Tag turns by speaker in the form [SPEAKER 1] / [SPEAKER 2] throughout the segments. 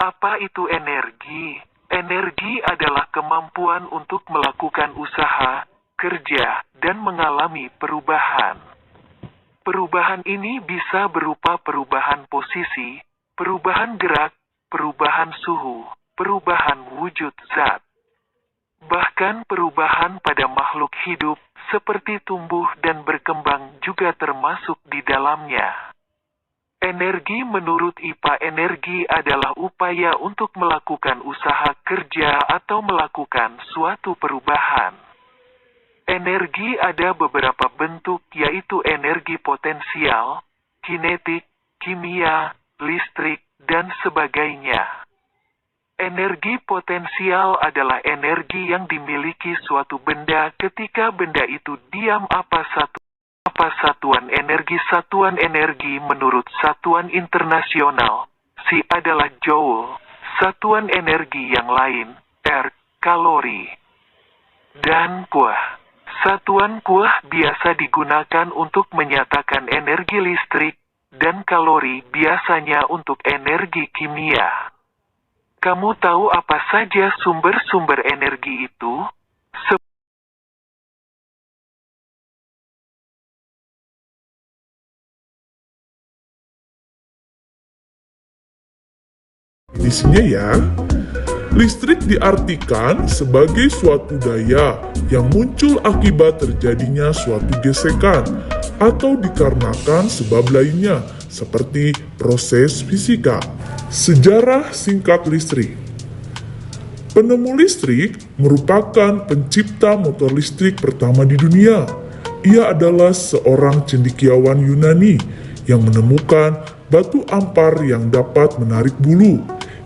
[SPEAKER 1] Apa itu energi? Energi adalah kemampuan untuk melakukan usaha, kerja, dan mengalami perubahan. Perubahan ini bisa berupa perubahan posisi, perubahan gerak, perubahan suhu, perubahan wujud zat. Bahkan perubahan pada makhluk hidup, seperti tumbuh dan berkembang juga termasuk di dalamnya. Energi menurut IPA, energi adalah upaya untuk melakukan usaha kerja atau melakukan suatu perubahan. Energi ada beberapa bentuk, yaitu energi potensial, kinetik, kimia, listrik, dan sebagainya. Energi potensial adalah energi yang dimiliki suatu benda ketika benda itu diam. Apa satuan energi? Satuan energi menurut Satuan Internasional, SI adalah Joule. Satuan energi yang lain, R, kalori. Dan kuah. Satuan kuah biasa digunakan untuk menyatakan energi listrik, dan kalori biasanya untuk energi kimia. Kamu tahu apa saja sumber-sumber energi itu?
[SPEAKER 2] Definisinya ya, listrik diartikan sebagai suatu daya yang muncul akibat terjadinya suatu gesekan atau dikarenakan sebab lainnya seperti proses fisika. Sejarah singkat listrik. Penemu listrik merupakan pencipta motor listrik pertama di dunia. Ia adalah seorang cendekiawan Yunani yang menemukan batu ampar yang dapat menarik bulu.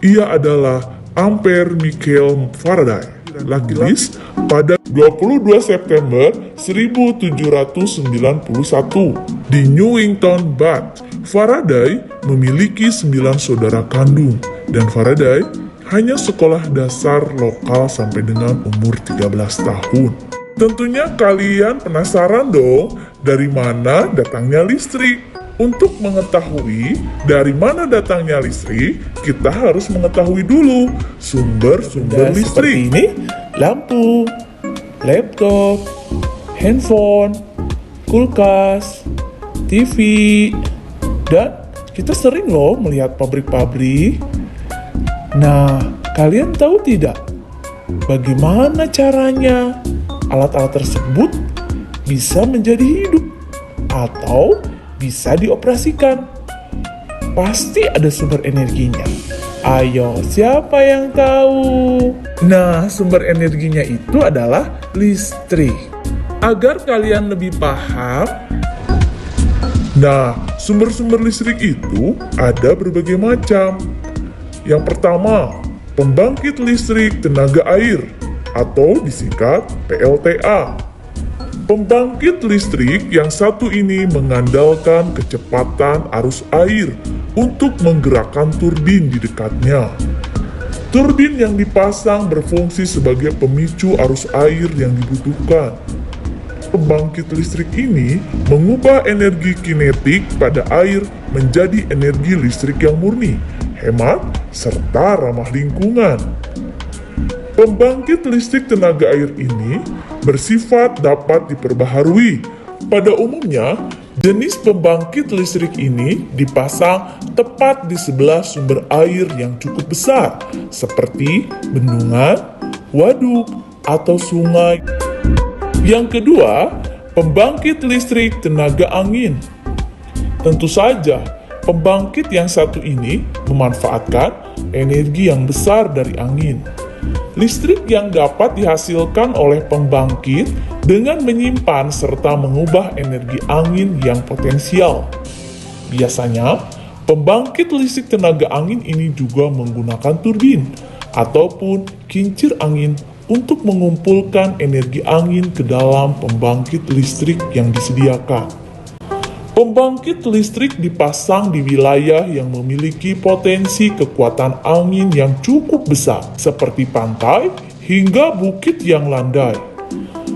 [SPEAKER 2] Ia adalah Ampere Michael Faraday. Lahir pada 22 September 1791 di Newington, Bath. Faraday memiliki 9 saudara kandung, dan Faraday hanya sekolah dasar lokal sampai dengan umur 13 tahun. Tentunya kalian penasaran dong, dari mana datangnya listrik? Untuk mengetahui dari mana datangnya listrik, kita harus mengetahui dulu sumber-sumber listrik.
[SPEAKER 3] Seperti ini, lampu, laptop, handphone, kulkas, TV, dan kita sering loh melihat pabrik-pabrik. Nah, kalian tahu tidak bagaimana caranya alat-alat tersebut bisa menjadi hidup atau bisa dioperasikan? Pasti ada sumber energinya. Ayo, siapa yang tahu? Nah, sumber energinya itu adalah listrik. Agar kalian lebih paham,
[SPEAKER 2] Nah, sumber-sumber listrik itu ada berbagai macam. Yang pertama, pembangkit listrik tenaga air atau disingkat PLTA. Pembangkit listrik yang satu ini mengandalkan kecepatan arus air untuk menggerakkan turbin di dekatnya. Turbin yang dipasang berfungsi sebagai pemicu arus air yang dibutuhkan. Pembangkit listrik ini mengubah energi kinetik pada air menjadi energi listrik yang murni, hemat, serta ramah lingkungan. Pembangkit listrik tenaga air ini bersifat dapat diperbaharui. Pada umumnya, jenis pembangkit listrik ini dipasang tepat di sebelah sumber air yang cukup besar, seperti bendungan, waduk, atau sungai. Yang kedua, pembangkit listrik tenaga angin. Tentu saja, pembangkit yang satu ini memanfaatkan energi yang besar dari angin. Listrik yang dapat dihasilkan oleh pembangkit dengan menyimpan serta mengubah energi angin yang potensial. Biasanya, pembangkit listrik tenaga angin ini juga menggunakan turbin ataupun kincir angin untuk mengumpulkan energi angin ke dalam pembangkit listrik yang disediakan. Pembangkit listrik dipasang di wilayah yang memiliki potensi kekuatan angin yang cukup besar, seperti pantai hingga bukit yang landai.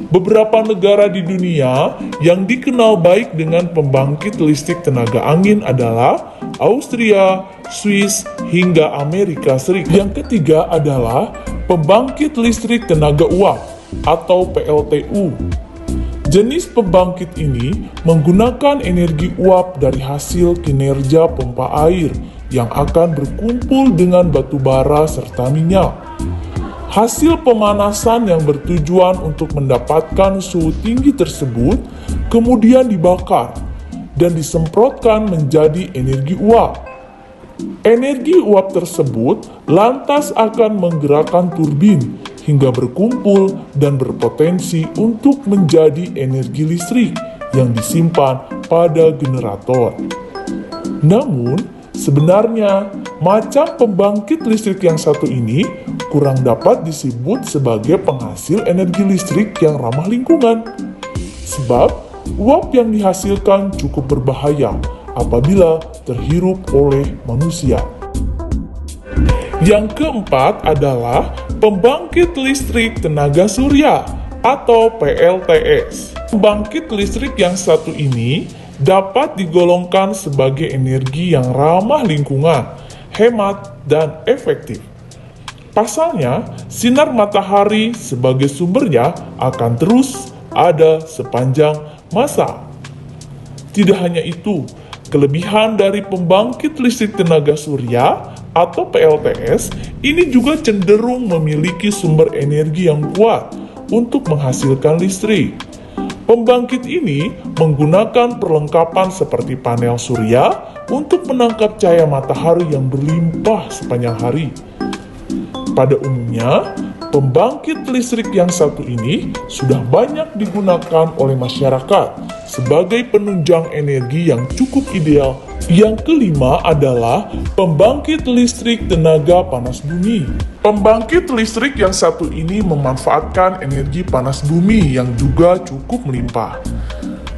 [SPEAKER 2] Beberapa negara di dunia yang dikenal baik dengan pembangkit listrik tenaga angin adalah Austria, Swiss, hingga Amerika Serikat. Yang ketiga adalah pembangkit listrik tenaga uap atau PLTU. Jenis pembangkit ini menggunakan energi uap dari hasil kinerja pompa air yang akan berkumpul dengan batu bara serta minyak. Hasil pemanasan yang bertujuan untuk mendapatkan suhu tinggi tersebut kemudian dibakar dan disemprotkan menjadi energi uap. Energi uap tersebut lantas akan menggerakkan turbin hingga berkumpul dan berpotensi untuk menjadi energi listrik yang disimpan pada generator. Namun, sebenarnya macam pembangkit listrik yang satu ini kurang dapat disebut sebagai penghasil energi listrik yang ramah lingkungan. Sebab, uap yang dihasilkan cukup berbahaya apabila terhirup oleh manusia. Yang keempat adalah pembangkit listrik tenaga surya atau PLTS. Pembangkit listrik yang satu ini dapat digolongkan sebagai energi yang ramah lingkungan, hemat, dan efektif. Pasalnya, sinar matahari sebagai sumbernya akan terus ada sepanjang masa. Tidak hanya itu, kelebihan dari pembangkit listrik tenaga surya atau PLTS ini juga cenderung memiliki sumber energi yang kuat untuk menghasilkan listrik. Pembangkit ini menggunakan perlengkapan seperti panel surya untuk menangkap cahaya matahari yang berlimpah sepanjang hari. Pada umumnya, pembangkit listrik yang satu ini sudah banyak digunakan oleh masyarakat sebagai penunjang energi yang cukup ideal. Yang kelima adalah pembangkit listrik tenaga panas bumi. Pembangkit listrik yang satu ini memanfaatkan energi panas bumi yang juga cukup melimpah.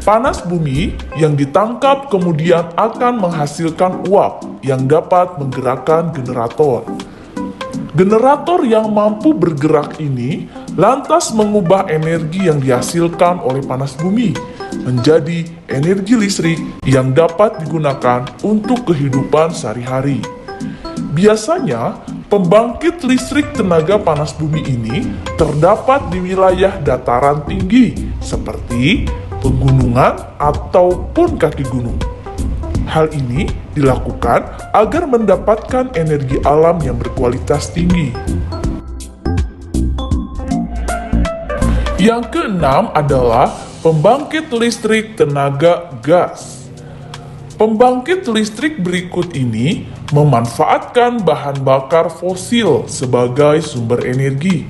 [SPEAKER 2] Panas bumi yang ditangkap kemudian akan menghasilkan uap yang dapat menggerakkan generator. Generator yang mampu bergerak ini lantas mengubah energi yang dihasilkan oleh panas bumi menjadi energi listrik yang dapat digunakan untuk kehidupan sehari-hari. Biasanya, pembangkit listrik tenaga panas bumi ini terdapat di wilayah dataran tinggi seperti pegunungan ataupun kaki gunung. Hal ini dilakukan agar mendapatkan energi alam yang berkualitas tinggi. Yang keenam adalah pembangkit listrik tenaga gas. Pembangkit listrik berikut ini memanfaatkan bahan bakar fosil sebagai sumber energi.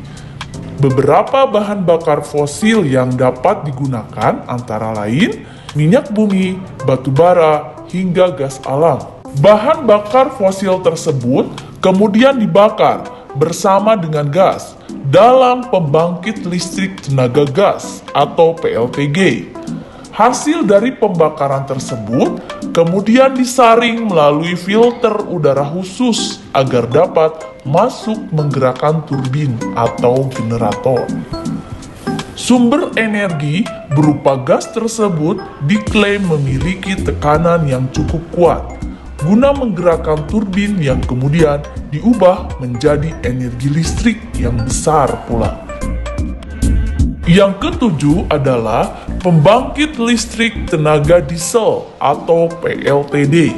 [SPEAKER 2] Beberapa bahan bakar fosil yang dapat digunakan antara lain minyak bumi, batu bara, hingga gas alam. Bahan bakar fosil tersebut kemudian dibakar bersama dengan gas dalam pembangkit listrik tenaga gas atau PLTG. Hasil dari pembakaran tersebut kemudian disaring melalui filter udara khusus agar dapat masuk menggerakkan turbin atau generator. Sumber energi berupa gas tersebut diklaim memiliki tekanan yang cukup kuat guna menggerakkan turbin yang kemudian diubah menjadi energi listrik yang besar pula. Yang ketujuh adalah pembangkit listrik tenaga diesel atau PLTD.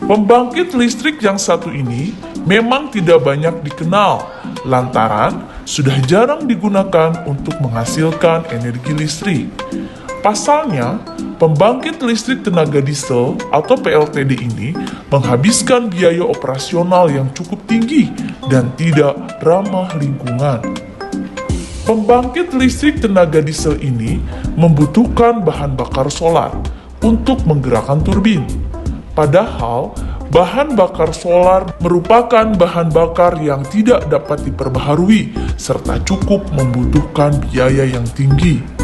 [SPEAKER 2] Pembangkit listrik yang satu ini memang tidak banyak dikenal lantaran sudah jarang digunakan untuk menghasilkan energi listrik. Pasalnya, pembangkit listrik tenaga diesel atau PLTD ini menghabiskan biaya operasional yang cukup tinggi dan tidak ramah lingkungan. Pembangkit listrik tenaga diesel ini membutuhkan bahan bakar solar untuk menggerakkan turbin. Padahal, bahan bakar solar merupakan bahan bakar yang tidak dapat diperbaharui serta cukup membutuhkan biaya yang tinggi.